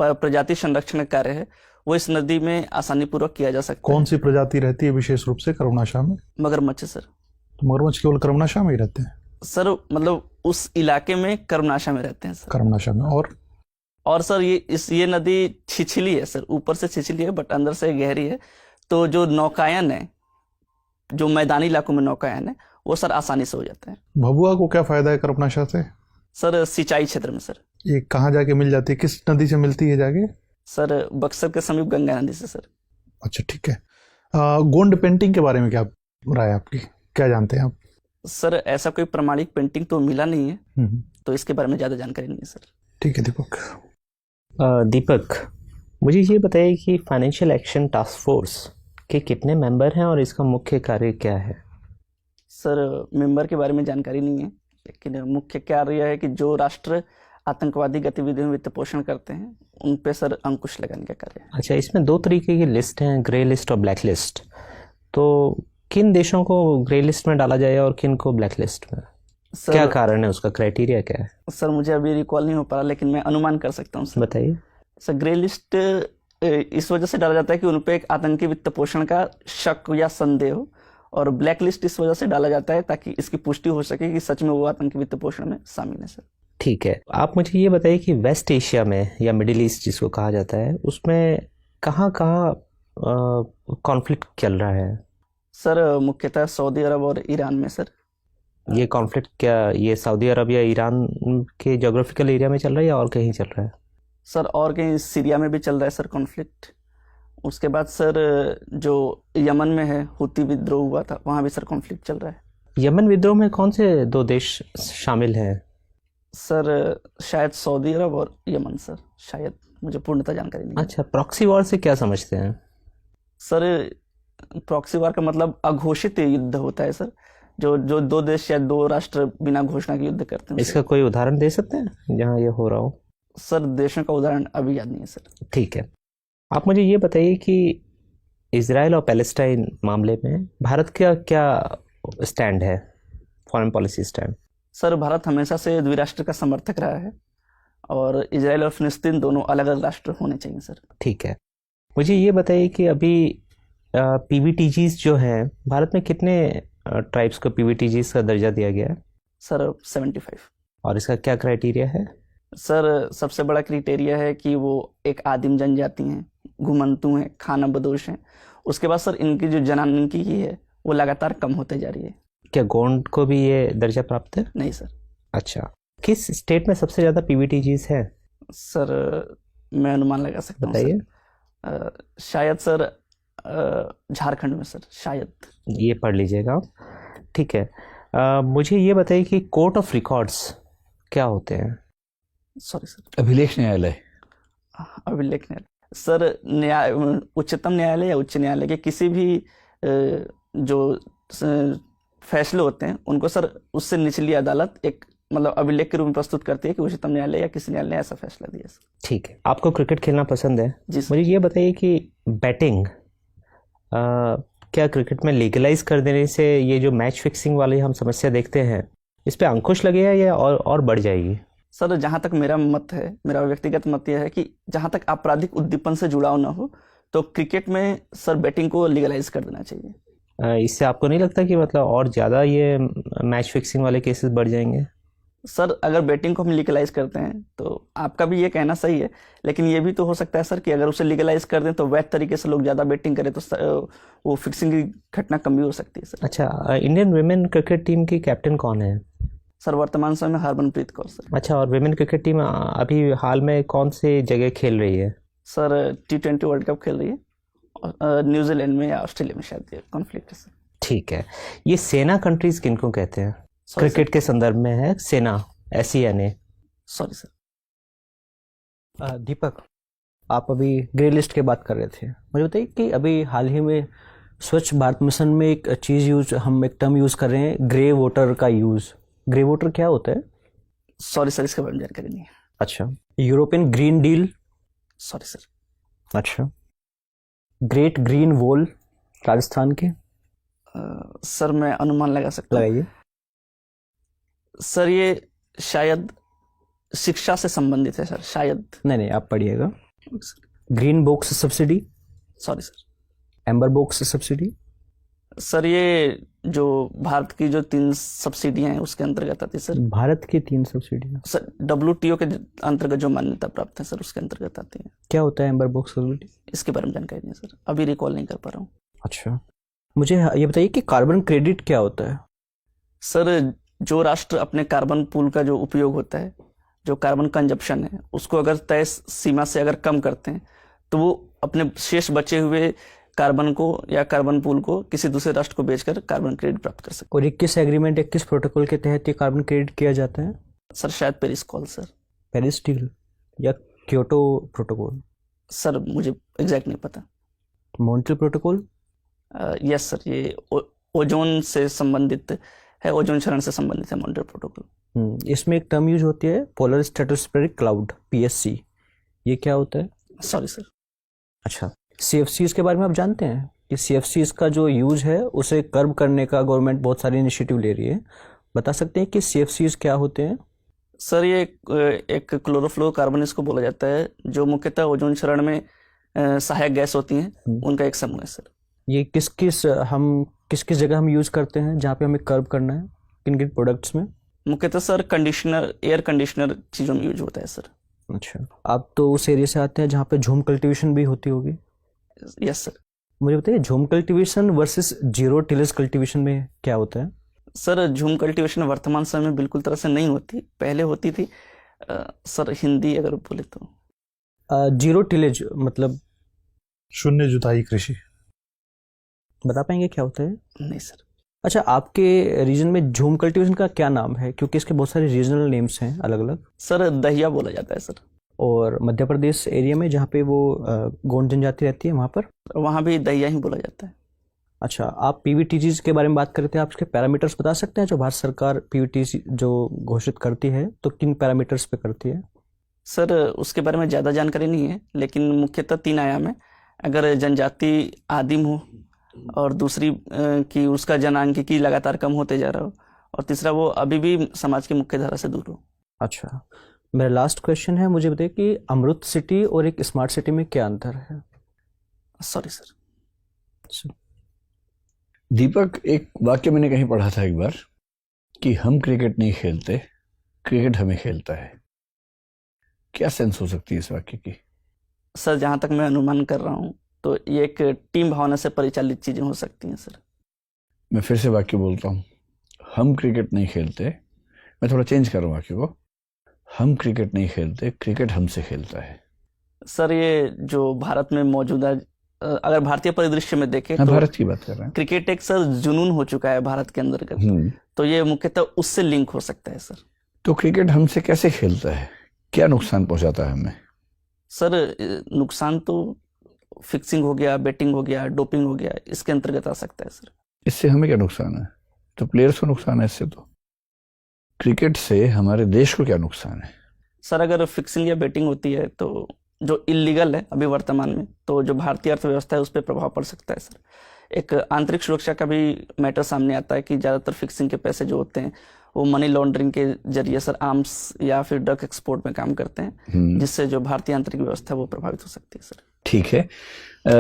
[SPEAKER 1] प्रजाति संरक्षण का कार्य है वो इस नदी में आसानी पूर्वक किया जा सकता है।
[SPEAKER 3] कौन सी प्रजाति रहती है विशेष रूप से कर्मनाशा में?
[SPEAKER 1] मगरमच्छ सर।
[SPEAKER 3] तो मगरमच्छ केवल कर्मनाशा में ही रहते हैं?
[SPEAKER 1] सर मतलब उस इलाके में कर्मनाशा में रहते हैं सर।
[SPEAKER 3] कर्मनाशा में। और
[SPEAKER 1] सर ये नदी छिछली है सर, ऊपर से छिछली है बट अंदर से गहरी है, तो जो नौकायन है, जो मैदानी इलाकों में नौकायन है, वो सर आसानी से हो जाता है।
[SPEAKER 3] भभुआ को क्या फायदा है कर्मनाशा से?
[SPEAKER 1] सर सिंचाई क्षेत्र में सर।
[SPEAKER 3] ये कहाँ जाके मिल जाती है, किस नदी से मिलती है जाके?
[SPEAKER 1] सर बक्सर के समीप गंगा नदी से सर।
[SPEAKER 3] अच्छा, ठीक है। गोंड पेंटिंग के बारे में क्या राय है आपकी, क्या जानते हैं आप?
[SPEAKER 1] सर ऐसा कोई प्रमाणिक पेंटिंग तो मिला नहीं है, तो इसके बारे में ज़्यादा जानकारी नहीं है सर।
[SPEAKER 3] ठीक है दीपक।
[SPEAKER 4] दीपक, मुझे ये बताइए कि फाइनेंशियल एक्शन टास्क फोर्स के कितने मेंबर हैं और इसका मुख्य कार्य क्या है?
[SPEAKER 1] सर मेंबर के बारे में जानकारी नहीं है, लेकिन मुख्य कार्य है कि जो राष्ट्र आतंकवादी गतिविधियों में वित्त पोषण करते हैं उन पे सर अंकुश लगाने का कार्य है।
[SPEAKER 4] अच्छा, इसमें 2 तरीके की लिस्ट हैं, ग्रे लिस्ट और ब्लैक लिस्ट। तो किन देशों को ग्रे लिस्ट में डाला जाए और किन को ब्लैक लिस्ट में? क्या कारण है, उसका क्राइटेरिया क्या है?
[SPEAKER 1] सर मुझे अभी रिकॉल नहीं हो पा रहा, लेकिन मैं अनुमान कर सकता हूँ सर।
[SPEAKER 4] बताइए।
[SPEAKER 1] सर ग्रे लिस्ट इस वजह से डाला जाता है कि उन पे एक आतंकी वित्त पोषण का शक या संदेह हो, और ब्लैक लिस्ट इस वजह से डाला जाता है ताकि इसकी पुष्टि हो सके कि सच में वो आतंकी वित्त पोषण में शामिल है सर।
[SPEAKER 4] ठीक है, आप मुझे ये बताइए कि वेस्ट एशिया में या मिडिल ईस्ट जिसको कहा जाता है, उसमें कहाँ कॉन्फ्लिक्ट चल रहा है?
[SPEAKER 1] सर मुख्यतः सऊदी अरब और ईरान में सर।
[SPEAKER 4] ये कॉन्फ्लिक्ट क्या ये सऊदी अरब या ईरान के जोग्राफिकल एरिया में चल रहा है या और कहीं चल रहा है?
[SPEAKER 1] सर और कहीं सीरिया में भी चल रहा है सर कॉन्फ्लिक्ट। उसके बाद सर जो यमन में है हुती विद्रोह हुआ था, वहाँ भी सर कॉन्फ्लिक्ट चल रहा है।
[SPEAKER 4] यमन विद्रोह में कौन से 2 देश शामिल हैं?
[SPEAKER 1] सर शायद सऊदी अरब और यमन सर, शायद, मुझे पूर्णतः जानकारी नहीं है।
[SPEAKER 4] अच्छा, प्रॉक्सी वॉर से क्या समझते हैं?
[SPEAKER 1] सर प्रॉक्सी वार का मतलब अघोषित युद्ध होता है सर, जो जो 2 देश या 2 राष्ट्र बिना घोषणा के युद्ध करते हैं।
[SPEAKER 4] इसका कोई उदाहरण दे सकते हैं जहाँ ये हो रहा हो?
[SPEAKER 1] सर देशों का उदाहरण अभी याद नहीं है सर।
[SPEAKER 4] ठीक है, आप मुझे ये बताइए कि इजराइल और पैलेस्टाइन मामले में भारत का क्या स्टैंड है, foreign policy stand?
[SPEAKER 1] Sir Bharat हमेशा से द्विराष्ट्र का समर्थक रहा है और इजराइल और फिलिस्तीन दोनों अलग अलग राष्ट्र होने चाहिए सर।
[SPEAKER 4] ठीक है, मुझे ये बताइए कि अभी पीवीटीजीज जो हैं, भारत में कितने ट्राइब्स को पीवीटीजीज का दर्जा दिया गया है?
[SPEAKER 1] सर 75।
[SPEAKER 4] और इसका क्या क्राइटेरिया है?
[SPEAKER 1] सर सबसे बड़ा क्राइटेरिया है कि वो एक आदिम जनजाति हैं, घुमंतू हैं, खाना बदोश हैं। उसके बाद सर इनकी जो जनानिकी की है वो लगातार कम होते जा रही है।
[SPEAKER 4] क्या गोंड को भी ये दर्जा प्राप्त है?
[SPEAKER 1] नहीं सर।
[SPEAKER 4] अच्छा, किस स्टेट में सबसे ज़्यादा पीवीटीजीज हैं?
[SPEAKER 1] सर मैं अनुमान लगा सकता हूँ
[SPEAKER 4] बताइए।
[SPEAKER 1] सर। शायद सर झारखंड में सर, शायद।
[SPEAKER 4] ये पढ़ लीजिएगा आप। ठीक है, मुझे ये बताइए कि कोर्ट ऑफ रिकॉर्ड्स क्या होते हैं?
[SPEAKER 1] Sorry sir.
[SPEAKER 2] अभिलेख न्यायालय।
[SPEAKER 1] अभिलेख न्यायालय सर, उच्चतम न्यायालय या उच्च न्यायालय के किसी भी जो फैसले होते हैं उनको सर उससे निचली अदालत एक मतलब अभिलेख के रूप में प्रस्तुत करती है कि उच्चतम न्यायालय या किसी न्यायालय ने ऐसा फैसला दिया सर।
[SPEAKER 4] ठीक है, आपको क्रिकेट खेलना पसंद है?
[SPEAKER 1] जी सर।
[SPEAKER 4] मुझे ये बताइए कि बैटिंग क्या क्रिकेट में लीगलाइज कर देने से ये जो मैच फिक्सिंग वाली हम समस्या देखते हैं, इस पे अंकुश लगेगा या और बढ़ जाएगी?
[SPEAKER 1] सर जहाँ तक मेरा मत है, मेरा व्यक्तिगत मत यह है कि जहाँ तक आपराधिक उद्दीपन से जुड़ाव ना हो तो क्रिकेट में सर बैटिंग को लीगलाइज कर देना चाहिए।
[SPEAKER 4] इससे आपको नहीं लगता कि मतलब और ज़्यादा ये मैच फिक्सिंग वाले केसेस बढ़ जाएंगे?
[SPEAKER 1] सर अगर बैटिंग को हम लीगलाइज करते हैं तो आपका भी ये कहना सही है, लेकिन ये भी तो हो सकता है सर कि अगर उसे लीगलाइज कर दें तो वैध तरीके से लोग ज़्यादा बैटिंग करें तो वो फिक्सिंग की घटना कम भी हो सकती है सर।
[SPEAKER 4] अच्छा, इंडियन वुमेन क्रिकेट टीम की कैप्टन कौन है?
[SPEAKER 1] सर वर्तमान समय में हरमनप्रीत कौर सर।
[SPEAKER 4] अच्छा, और वुमेन क्रिकेट टीम अभी हाल में कौन से जगह खेल रही है?
[SPEAKER 1] सर T20 वर्ल्ड कप खेल रही है, न्यूजीलैंड में या ऑस्ट्रेलिया में शायद कॉन्फ्लिक्ट है सर।
[SPEAKER 4] ठीक है, ये सेना कंट्रीज किनको कहते हैं? क्रिकेट के संदर्भ में है सेना, SENA।
[SPEAKER 1] Sorry sir.
[SPEAKER 5] दीपक, आप अभी ग्रे लिस्ट की बात कर रहे थे, मुझे बताइए कि अभी हाल ही में स्वच्छ भारत मिशन में एक चीज़ हम एक टर्म यूज़ कर रहे हैं, ग्रे वोटर का यूज़। ग्रे वोटर क्या होता है?
[SPEAKER 1] सॉरी सर, इसके बारे में जानकारी नहीं है।
[SPEAKER 5] अच्छा, European green deal.
[SPEAKER 1] Sorry sir.
[SPEAKER 5] अच्छा, ग्रेट ग्रीन वॉल राजस्थान के।
[SPEAKER 1] सर मैं अनुमान लगा सकता हूँ।
[SPEAKER 5] लगाइए।
[SPEAKER 1] सर ये शायद शिक्षा से संबंधित है सर, शायद।
[SPEAKER 5] नहीं, आप पढ़िएगा। Green box subsidy.
[SPEAKER 1] Sorry sir.
[SPEAKER 5] Amber box subsidy.
[SPEAKER 1] Sir ये जो भारत की जो 3 सब्सिडियां हैं उसके अंतर्गत आती है सर।
[SPEAKER 5] भारत की 3 सब्सिडियाँ
[SPEAKER 1] सर WTO के अंतर्गत जो मान्यता प्राप्त है सर उसके अंतर्गत आती है।
[SPEAKER 5] क्या होता है एम्बर बॉक्स सब्सिडी?
[SPEAKER 1] इसके बारे में जानकारी नहीं है सर, अभी रिकॉल नहीं कर पा रहा हूँ।
[SPEAKER 5] अच्छा, मुझे ये बताइए कि कार्बन क्रेडिट क्या होता है?
[SPEAKER 1] सर जो राष्ट्र अपने कार्बन पूल का जो उपयोग होता है, जो कार्बन कंजप्शन है, उसको अगर तय सीमा से अगर कम करते हैं तो वो अपने शेष बचे हुए कार्बन को या कार्बन पूल को किसी दूसरे राष्ट्र को बेचकर कार्बन क्रेडिट प्राप्त कर सकते
[SPEAKER 5] और 21 एग्रीमेंट 21 प्रोटोकॉल के तहत ये कार्बन क्रेडिट किया जाता है?
[SPEAKER 1] हैं। सर शायद Paris call sir.
[SPEAKER 5] Paris deal या क्योटो प्रोटोकॉल?
[SPEAKER 1] सर मुझे एग्जैक्ट नहीं पता।
[SPEAKER 5] Montreal protocol?
[SPEAKER 1] यस सर, ये ओजोन से संबंधित है, ओजोन क्षरण से संबंधित है मॉन्ट्रियल प्रोटोकॉल।
[SPEAKER 5] इसमें एक टर्म यूज होती है पोलर स्ट्रेटोस्फेरिक क्लाउड, PSC। ये क्या होता है?
[SPEAKER 1] Sorry sir.
[SPEAKER 5] अच्छा, CFCs के बारे में आप जानते हैं कि CFCs का जो यूज है उसे कर्ब करने का गवर्नमेंट बहुत सारे इनिशिएटिव ले रही है। बता सकते हैं कि CFCs क्या होते हैं?
[SPEAKER 1] सर ये एक क्लोरोफ्लोरोकार्बन इसको बोला जाता है, जो मुख्यतः ओजोन क्षरण में सहायक गैस होती हैं, उनका एक समूह है सर।
[SPEAKER 5] ये किस किस जगह हम यूज करते हैं जहाँ पे हमें कर्ब करना है, किन किन प्रोडक्ट्स में?
[SPEAKER 1] मुख्यतः सर कंडीशनर, एयर कंडीशनर चीज़ों में यूज होता है सर।
[SPEAKER 5] अच्छा, आप तो उस एरिया से आते हैं जहाँ पे झूम कल्टीवेशन भी होती होगी।
[SPEAKER 1] Yes sir.
[SPEAKER 5] मुझे बताइए झूम cultivation versus zero tillage cultivation में क्या होता है?
[SPEAKER 1] सर झूम कल्टीवेशन वर्तमान समय में बिल्कुल तरह से नहीं होती, पहले होती थी। सर हिंदी अगर बोले तो
[SPEAKER 5] जीरो टिलेज मतलब
[SPEAKER 6] शून्य जुताई कृषि।
[SPEAKER 5] बता पाएंगे क्या होता है?
[SPEAKER 1] नहीं सर।
[SPEAKER 5] अच्छा, आपके रीजन में झूम कल्टीवेशन का क्या नाम है? क्योंकि इसके बहुत सारे रीजनल नेम्स हैं अलग अलग।
[SPEAKER 1] सर दहिया बोला जाता है सर।
[SPEAKER 5] और मध्य प्रदेश एरिया में जहाँ पे वो गोंड जनजाति रहती है वहाँ पर?
[SPEAKER 1] वहाँ भी दहिया ही बोला जाता है।
[SPEAKER 5] अच्छा, आप पीवीटीजी के बारे में बात कर रहे थे, आप इसके पैरामीटर्स बता सकते हैं? जो भारत सरकार पीवीटीजी जो घोषित करती है तो किन पैरामीटर्स पे करती है?
[SPEAKER 1] सर उसके बारे में ज़्यादा जानकारी नहीं है, लेकिन मुख्यतः 3 आयाम है। अगर जनजाति आदिम हो, और दूसरी कि उसका जनांकिकी लगातार कम होते जा रहा हो, और तीसरा वो अभी भी समाज की मुख्य धारा से दूर हो।
[SPEAKER 5] अच्छा, मेरा लास्ट क्वेश्चन है, मुझे बताइए कि अमृत सिटी और एक स्मार्ट सिटी में क्या अंतर है?
[SPEAKER 1] Sorry sir.
[SPEAKER 2] दीपक, एक वाक्य मैंने कहीं पढ़ा था एक बार कि हम क्रिकेट नहीं खेलते, क्रिकेट हमें खेलता है। क्या सेंस हो सकती है इस वाक्य की?
[SPEAKER 1] सर जहाँ तक मैं अनुमान कर रहा हूँ तो ये एक टीम भावना से परिचालित चीज़ें हो सकती हैं सर।
[SPEAKER 2] मैं फिर से वाक्य बोलता हूँ, हम क्रिकेट नहीं खेलते, मैं थोड़ा चेंज कर रहा हूँ वाक्य को, हम क्रिकेट नहीं खेलते, क्रिकेट हमसे खेलता है।
[SPEAKER 1] सर ये जो भारत में मौजूदा, अगर भारतीय परिदृश्य में देखें
[SPEAKER 2] हाँ,
[SPEAKER 1] तो
[SPEAKER 2] भारत की बात कर रहे हैं।
[SPEAKER 1] क्रिकेट एक सर जुनून हो चुका है भारत के अंदर का, तो ये मुख्यतः उससे लिंक हो सकता है सर।
[SPEAKER 2] तो क्रिकेट हमसे कैसे खेलता है? क्या नुकसान पहुंचाता है हमें?
[SPEAKER 1] सर नुकसान तो फिक्सिंग हो गया, बेटिंग हो गया, डोपिंग हो गया, इसके अंतर्गत आ सकता है सर।
[SPEAKER 2] इससे हमें क्या नुकसान है? तो प्लेयर्स को नुकसान है इससे। तो क्रिकेट से हमारे देश को क्या नुकसान है?
[SPEAKER 1] सर अगर फिक्सिंग या बेटिंग होती है तो जो इलीगल है अभी वर्तमान में, तो जो भारतीय अर्थव्यवस्था है उस पर प्रभाव पड़ सकता है सर। एक आंतरिक सुरक्षा का भी मैटर सामने आता है कि ज़्यादातर फिक्सिंग के पैसे जो होते हैं वो मनी लॉन्ड्रिंग के जरिए सर आर्म्स या फिर ड्रग एक्सपोर्ट में काम करते हैं, जिससे जो भारतीय आंतरिक व्यवस्था है वो प्रभावित हो सकती है सर।
[SPEAKER 2] ठीक है,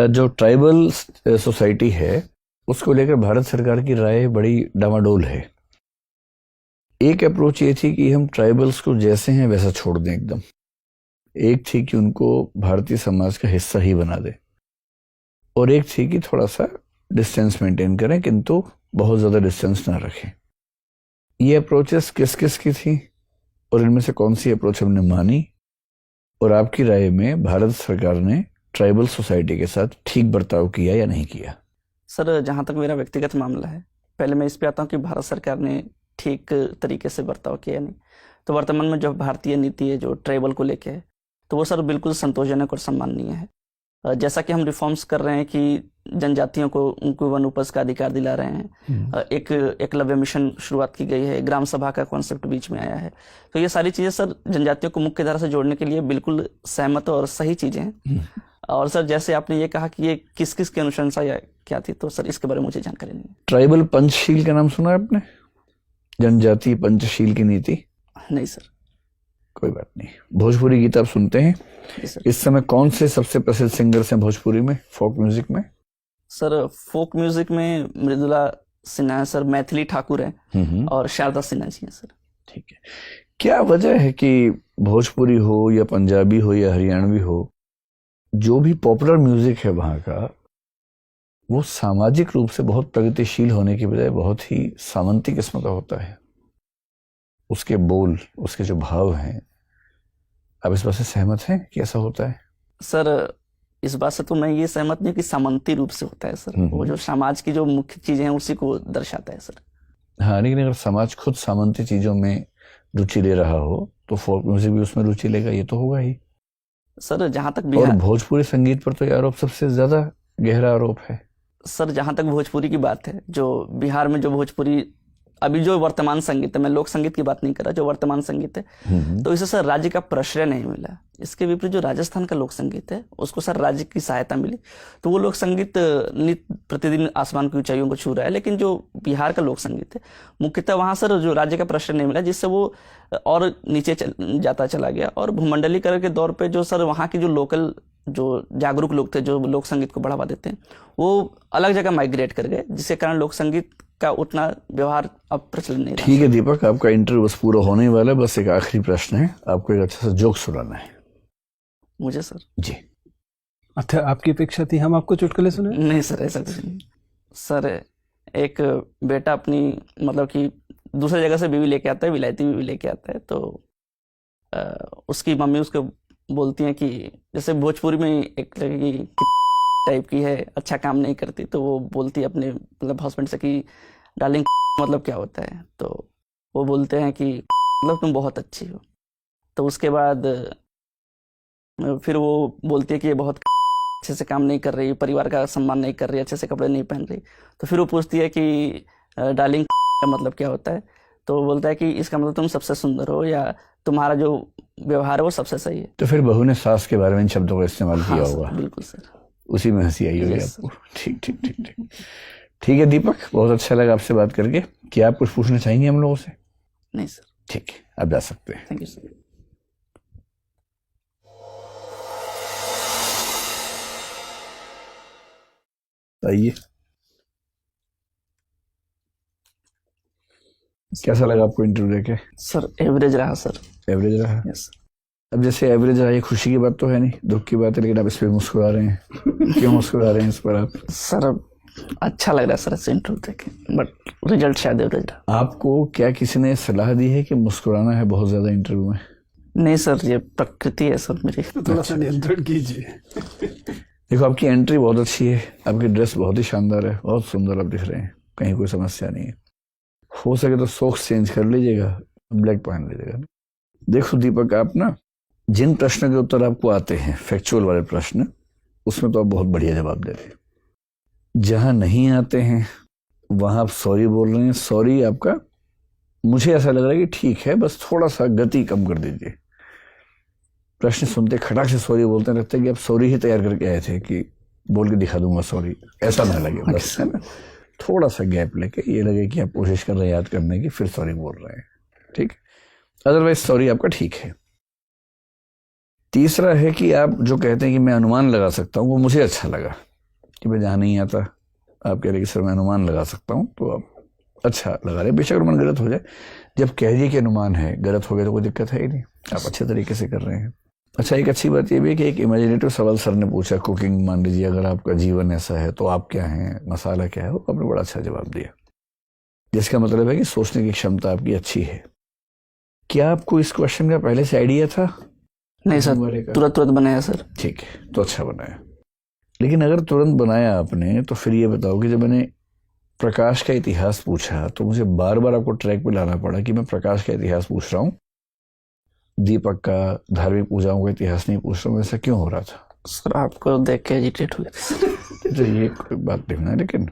[SPEAKER 2] जो ट्राइबल सोसाइटी है उसको लेकर भारत सरकार की राय बड़ी डामाडोल है। एक अप्रोच ये थी कि हम ट्राइबल्स को जैसे हैं वैसा छोड़ दें एकदम, एक थी कि उनको भारतीय समाज का हिस्सा ही बना दे, और एक थी कि थोड़ा सा डिस्टेंस मेंटेन करें किंतु बहुत ज़्यादा डिस्टेंस ना रखें। ये अप्रोचेस किस किस की थी और इनमें से कौन सी अप्रोच हमने मानी, और आपकी राय में भारत सरकार ने ट्राइबल सोसाइटी के साथ ठीक बर्ताव किया या नहीं किया?
[SPEAKER 1] सर जहाँ तक मेरा व्यक्तिगत मामला है, पहले मैं इस पे आता हूँ कि भारत सरकार ने ठीक तरीके से बर्ताव किया नहीं। तो वर्तमान में जो भारतीय नीति है जो ट्राइबल को लेके है, तो वो सर बिल्कुल संतोषजनक और सम्माननीय है। जैसा कि हम रिफॉर्म्स कर रहे हैं कि जनजातियों को उनको वन उपज का अधिकार दिला रहे हैं, एक एकलव्य मिशन शुरुआत की गई है, ग्राम सभा का कॉन्सेप्ट बीच में आया है, तो ये सारी चीज़ें सर जनजातियों को मुख्य धारा से जोड़ने के लिए बिल्कुल सहमत और सही चीज़ें हैं। और सर जैसे आपने ये कहा कि ये किस किस की अनुशंसा या क्या थी, तो सर इसके बारे में मुझे जानकारी नहीं है।
[SPEAKER 2] ट्राइबल पंचशील का नाम सुना है आपने? जनजाति पंचशील की नीति?
[SPEAKER 1] नहीं सर।
[SPEAKER 2] कोई बात नहीं। भोजपुरी गीत आप सुनते हैं? इस समय कौन से सबसे प्रसिद्ध सिंगर्स हैं भोजपुरी में, फोक म्यूजिक में?
[SPEAKER 1] सर फोक म्यूजिक में मृदुला सिन्हा है सर, मैथिली ठाकुर है और शारदा सिन्हा जी हैं सर।
[SPEAKER 2] ठीक है, क्या वजह है कि भोजपुरी हो या पंजाबी हो या हरियाणवी हो, जो भी पॉपुलर म्यूजिक है वहाँ का, वो सामाजिक रूप से बहुत प्रगतिशील होने की बजाय बहुत ही सामंती किस्म का होता है? उसके बोल, उसके जो भाव हैं, आप इस बात से सहमत हैं कि ऐसा होता है?
[SPEAKER 1] सर इस बात से तो मैं ये सहमत नहीं कि सामंती रूप से होता है सर, वो जो समाज की जो मुख्य चीजें हैं उसी को दर्शाता है सर।
[SPEAKER 2] हाँ, लेकिन अगर समाज खुद सामंती चीजों में रुचि ले रहा हो तो फोक म्यूजिक भी उसमें रुचि लेगा, ये तो होगा ही
[SPEAKER 1] सर। जहाँ तक
[SPEAKER 2] और भोजपुरी संगीत पर तो ये आरोप सबसे ज्यादा गहरा आरोप है
[SPEAKER 1] सर। जहाँ तक भोजपुरी की बात है, जो बिहार में जो भोजपुरी अभी जो वर्तमान संगीत है, मैं लोक संगीत की बात नहीं कर रहा, जो वर्तमान संगीत है, तो इसे सर राज्य का प्रश्रय नहीं मिला। इसके विपरीत जो राजस्थान का लोक संगीत है उसको सर राज्य की सहायता मिली, तो वो लोक संगीत नित्य प्रतिदिन आसमान की ऊंचाइयों को छू रहा है। लेकिन जो बिहार का लोक संगीत है मुख्यतः वहाँ सर जो राज्य का प्रश्रय नहीं मिला, जिससे वो और नीचे जाता चला गया। और भूमंडलीकरण के दौर पर जो सर वहाँ की जो लोकल जो जागरूक लोग थे जो लोक संगीत को बढ़ावा देते हैं, वो अलग जगह माइग्रेट कर गए, जिसके कारण लोक संगीत का उतना व्यवहार अब प्रचलित नहीं रहा।
[SPEAKER 2] ठीक है दीपक, आपका इंटरव्यू बस पूरा होने वाला है, बस एक आखिरी प्रश्न है, आपको एक अच्छा सा जोक सुनाना है
[SPEAKER 1] मुझे सर।
[SPEAKER 2] जी।
[SPEAKER 3] अच्छा, आपकी अपेक्षा थी हम आपको चुटकुले सुने?
[SPEAKER 1] नहीं सर, ऐसा कुछ नहीं सर। एक बेटा अपनी मतलब कि दूसरी जगह से बीवी लेके आता है, विलायती बीवी लेके आता है, तो उसकी मम्मी उसको बोलती हैं कि जैसे भोजपुरी में एक लड़की टाइप की है, अच्छा काम नहीं करती, तो वो बोलती है अपने मतलब हस्बैंड से कि डार्लिंग मतलब क्या होता है, तो वो बोलते हैं कि मतलब तुम बहुत अच्छी हो। तो उसके बाद फिर वो बोलती है कि ये बहुत अच्छे से काम नहीं कर रही, परिवार का सम्मान नहीं कर रही, अच्छे से कपड़े नहीं पहन रही। तो फिर वो पूछती है कि डार्लिंग का मतलब क्या होता है, तो वो बोलता है कि इसका मतलब तुम सबसे सुंदर हो या तुम्हारा जो व्यवहार है वो सबसे सही है।
[SPEAKER 2] तो फिर बहू ने सास के बारे में इन शब्दों का इस्तेमाल किया
[SPEAKER 1] हाँ सर,
[SPEAKER 2] होगा,
[SPEAKER 1] बिल्कुल सर।
[SPEAKER 2] उसी में हंसी आई होगी
[SPEAKER 1] Yes,
[SPEAKER 2] आपको। ठीक ठीक ठीक ठीक ठीक है दीपक, बहुत अच्छा लगा आपसे बात करके। क्या आप कुछ पूछना चाहेंगे हम लोगों से?
[SPEAKER 1] नहीं सर,
[SPEAKER 2] ठीक है, आप जा सकते हैं।
[SPEAKER 1] Thank you sir.
[SPEAKER 2] आइए, कैसा लगा आपको इंटरव्यू देके?
[SPEAKER 1] सर एवरेज रहा सर।
[SPEAKER 2] एवरेज रहा?
[SPEAKER 1] यस।
[SPEAKER 2] अब जैसे एवरेज रहा, ये खुशी की बात तो है नहीं, दुख की बात है, लेकिन आप इस पर मुस्कुरा रहे हैं, क्यों मुस्कुरा रहे हैं इस पर आप?
[SPEAKER 1] सर अब अच्छा लग रहा है सर ऐसे इंटरव्यू देखे, बट रिजल्ट शायद एवरेज रहा।
[SPEAKER 2] आपको क्या किसी ने सलाह दी है कि मुस्कुराना है बहुत ज्यादा इंटरव्यू में?
[SPEAKER 1] नहीं सर, ये प्रकृति है सर मेरी।
[SPEAKER 3] थोड़ा सा नियंत्रण कीजिए।
[SPEAKER 2] देखो, आपकी एंट्री बहुत अच्छी है, आपकी ड्रेस बहुत ही शानदार है, बहुत सुंदर आप दिख रहे हैं, कहीं कोई समस्या नहीं है। हो सके तो सॉक्स चेंज कर लीजिएगा, ब्लैक पहन लीजिएगा। देखो दीपक, आप ना जिन प्रश्न के उत्तर आपको आते हैं, फैक्चुअल वाले प्रश्न, उसमें तो आप बहुत बढ़िया जवाब दे रहे हैं। जहां नहीं आते हैं वहां आप सॉरी बोल रहे हैं। सॉरी आपका मुझे ऐसा लग रहा है कि ठीक है, बस थोड़ा सा गति कम कर दीजिए। प्रश्न सुनते खटाक से सॉरी बोलते हैं, लगता है कि आप सॉरी ही तैयार करके आए थे कि बोल के दिखा दूंगा सॉरी, ऐसा ना लगे। बस है ना, थोड़ा सा गैप लेके ये लगे कि आप कोशिश कर रहे हैं याद करने की, फिर सॉरी बोल रहे हैं, ठीक। अदरवाइज सॉरी आपका ठीक है। तीसरा है कि आप जो कहते हैं कि मैं अनुमान लगा सकता हूँ, वो मुझे अच्छा लगा कि मैं जहाँ नहीं आता आप कह रहे कि सर मैं अनुमान लगा सकता हूँ, तो आप अच्छा लगा रहे। बेशक अनुमान गलत हो जाए, जब कह दिए कि अनुमान है, गलत हो गया तो कोई दिक्कत है ही नहीं, आप अच्छे तरीके से कर रहे हैं। अच्छा, एक अच्छी बात ये भी है कि एक इमेजिनेटिव सवाल सर ने पूछा, कुकिंग मान लीजिए अगर आपका जीवन ऐसा है तो आप क्या हैं, मसाला क्या है, वो आपने बड़ा अच्छा जवाब दिया, जिसका मतलब है कि सोचने की क्षमता आपकी अच्छी है। क्या आपको इस क्वेश्चन का पहले से आइडिया था?
[SPEAKER 1] नहीं सर, तुरंत तुरंत बनाया सर।
[SPEAKER 2] ठीक है, तो अच्छा बनाया। लेकिन अगर तुरंत बनाया आपने, तो फिर ये बताओ कि जब मैंने प्रकाश का इतिहास पूछा तो मुझे बार बार आपको ट्रैक पे लाना पड़ा कि मैं प्रकाश का इतिहास पूछ रहा हूँ, दीपक का धार्मिक पूजाओं का इतिहास नहीं पूछ रहा हूँ। ऐसा क्यों हो रहा था?
[SPEAKER 1] सर आपको देख के एजिटेट हो गया।
[SPEAKER 2] तो ये कोई बात देखना है। लेकिन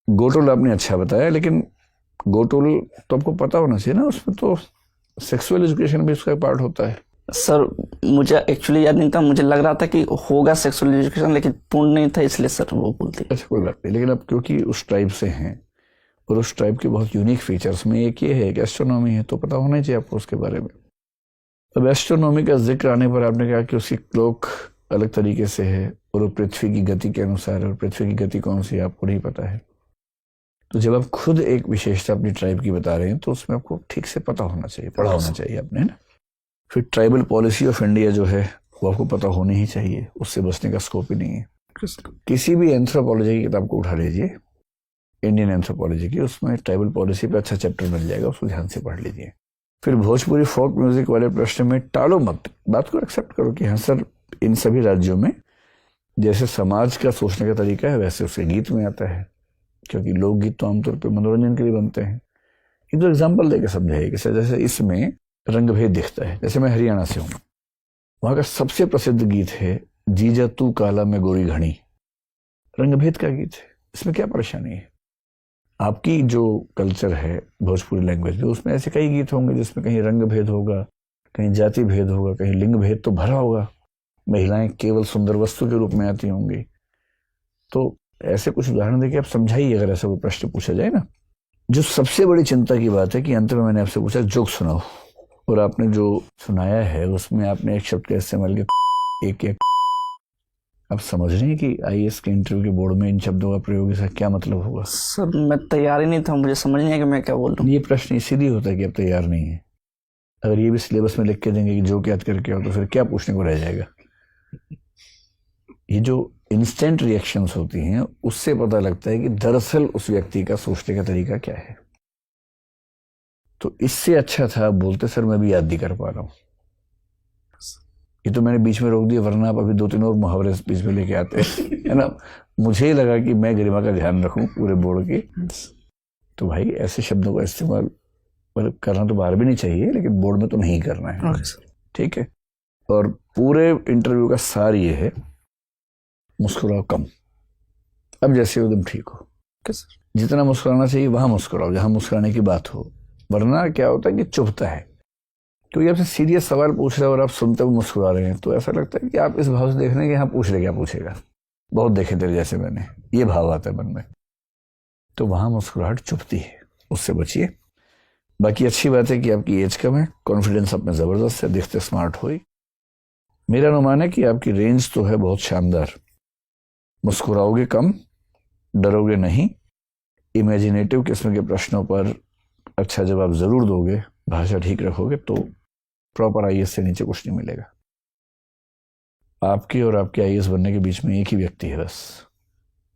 [SPEAKER 2] गोटोल आपने अच्छा बताया, लेकिन गोटोल तो आपको पता होना चाहिए ना, उसमें तो सेक्सुअल एजुकेशन भी उसका पार्ट होता है।
[SPEAKER 1] सर मुझे एक्चुअली याद नहीं था, मुझे लग रहा था कि होगा सेक्सुअल एजुकेशन, लेकिन पूर्ण नहीं था, इसलिए सर वो बोलती।
[SPEAKER 2] अच्छा, कोई बात नहीं। लेकिन अब क्योंकि उस ट्राइब से हैं और उस ट्राइब के बहुत यूनिक फीचर्स में एक ये है कि एस्ट्रोनॉमी है, तो पता होना चाहिए आपको उसके बारे में। अब एस्ट्रोनॉमी का जिक्र आने पर आपने कहा कि उसकी क्लॉक अलग तरीके से है और वो पृथ्वी की गति के अनुसार है, और पृथ्वी की गति कौन सी है आपको नहीं पता है। तो जब आप खुद एक विशेषता अपनी ट्राइब की बता रहे हैं तो उसमें आपको ठीक से पता होना चाहिए, पढ़ा होना चाहिए आपने, है ना। फिर ट्राइबल पॉलिसी ऑफ इंडिया जो है वो आपको पता होनी ही चाहिए, उससे बचने का स्कोप ही नहीं है। किसी भी एंथ्रोपोलॉजी की किताब को उठा लीजिए, इंडियन एंथ्रोपोलॉजी की, उसमें ट्राइबल पॉलिसी पे अच्छा चैप्टर मिल जाएगा, उसको ध्यान से पढ़ लीजिए। फिर भोजपुरी फोक म्यूजिक वाले प्रश्न में टालो मत, बात को एक्सेप्ट करो कि हाँ सर, इन सभी राज्यों में जैसे समाज का सोचने का तरीका है वैसे उसके गीत में आता है, क्योंकि लोकगीत तो आमतौर पर मनोरंजन के लिए बनते हैं। एक तो एग्जाम्पल देकर समझाइए कि सर जैसे इसमें रंग भेद दिखता है। जैसे मैं हरियाणा से हूँ, वहाँ का सबसे प्रसिद्ध गीत है जीजा तू काला में गोरी घड़ी, रंग भेद का गीत है, इसमें क्या परेशानी है? आपकी जो कल्चर है भोजपुरी लैंग्वेज में, उसमें ऐसे कई गीत होंगे जिसमें कहीं रंग भेद होगा, कहीं जाति भेद होगा, कहीं लिंग भेद तो भरा होगा, महिलाएं केवल सुंदर वस्तु के रूप में आती होंगी। तो ऐसे कुछ उदाहरण देके आप समझाइए अगर ऐसा कोई प्रश्न पूछा जाए ना। जो सबसे बड़ी चिंता की बात है कि अंत में मैंने आपसे पूछा जोक सुनाओ, और आपने जो सुनाया है उसमें आपने एक शब्द का इस्तेमाल किया, एक। आप समझ रहे हैं कि आईएएस के इंटरव्यू के बोर्ड में इन शब्दों का प्रयोग इसका क्या मतलब होगा?
[SPEAKER 1] सर मैं तैयार ही नहीं था, मुझे समझ नहीं आया कि मैं क्या बोल रहा हूँ।
[SPEAKER 2] ये प्रश्न इसीलिए होता है कि आप तैयार नहीं है। अगर ये भी सिलेबस में लिख के देंगे कि जो याद करके आओ, तो फिर क्या पूछने को रह जाएगा? ये जो इंस्टेंट रिएक्शंस होती हैं उससे पता लगता है कि दरअसल उस व्यक्ति का सोचने का तरीका क्या है। तो इससे अच्छा था बोलते सर मैं भी याद नहीं कर पा रहा हूं। ये तो मैंने बीच में रोक दिया, वरना आप अभी 2-3 और मुहावरे बीच में लेके आते है ना। मुझे लगा कि मैं गरिमा का ध्यान रखूं पूरे बोर्ड की। तो भाई ऐसे शब्दों का इस्तेमाल मतलब करना तो बाहर भी नहीं चाहिए, लेकिन बोर्ड में तो नहीं करना है। ठीक है। और पूरे इंटरव्यू का सार ये है, मुस्कुराओ कम। अब जैसे एकदम ठीक हो, जितना मुस्कुराना चाहिए वहां मुस्कुराओ जहां मुस्कुराने की बात हो, वरना क्या होता है कि चुभता है। क्योंकि आपसे सीरियस सवाल पूछ रहे हैं और आप सुनते हुए मुस्कुरा रहे हैं, तो ऐसा लगता है कि आप इस भाव से देख रहे हैं कि हाँ पूछ ले क्या पूछेगा, बहुत देखे तेरे जैसे मैंने, ये भाव आता है मन में। तो वहां मुस्कुराहट चुभती है, उससे बचिए। बाकी अच्छी बात है कि आपकी एज कम है, कॉन्फिडेंस आप में जबरदस्त है, दिखते स्मार्ट हो। मेरा अनुमान है कि आपकी रेंज तो है बहुत शानदार। मुस्कुराओगे कम, डरोगे नहीं, इमेजिनेटिव किस्म के प्रश्नों पर अच्छा जवाब जरूर दोगे, भाषा ठीक रखोगे तो प्रॉपर आईएएस से नीचे कुछ नहीं मिलेगा। आपके और आपके आईएएस बनने के बीच में एक ही व्यक्ति है बस,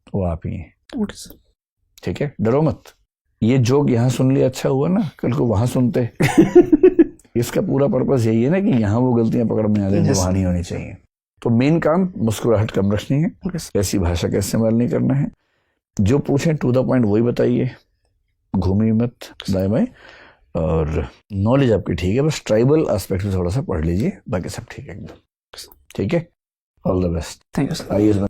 [SPEAKER 2] वो आप ही हैं। ठीक है, डरो मत। ये जोक यहाँ सुन लिया अच्छा हुआ ना, कल को वहां सुनते इसका पूरा पर्पस यही है ना कि यहाँ वो गलतियां पकड़ में आ जाए जो वहां नहीं होनी चाहिए। तो मेन काम मुस्कुराहट कम रखनी है, ऐसी भाषा का इस्तेमाल नहीं करना है। जो पूछें टू द पॉइंट वही बताइए, घूमी मत दाएं बाएं। और नॉलेज आपकी ठीक है, बस ट्राइबल एस्पेक्ट में थोड़ा सा पढ़ लीजिए, बाकी सब ठीक है एकदम। ठीक है, all the best.
[SPEAKER 1] Thank you sir.
[SPEAKER 2] आइए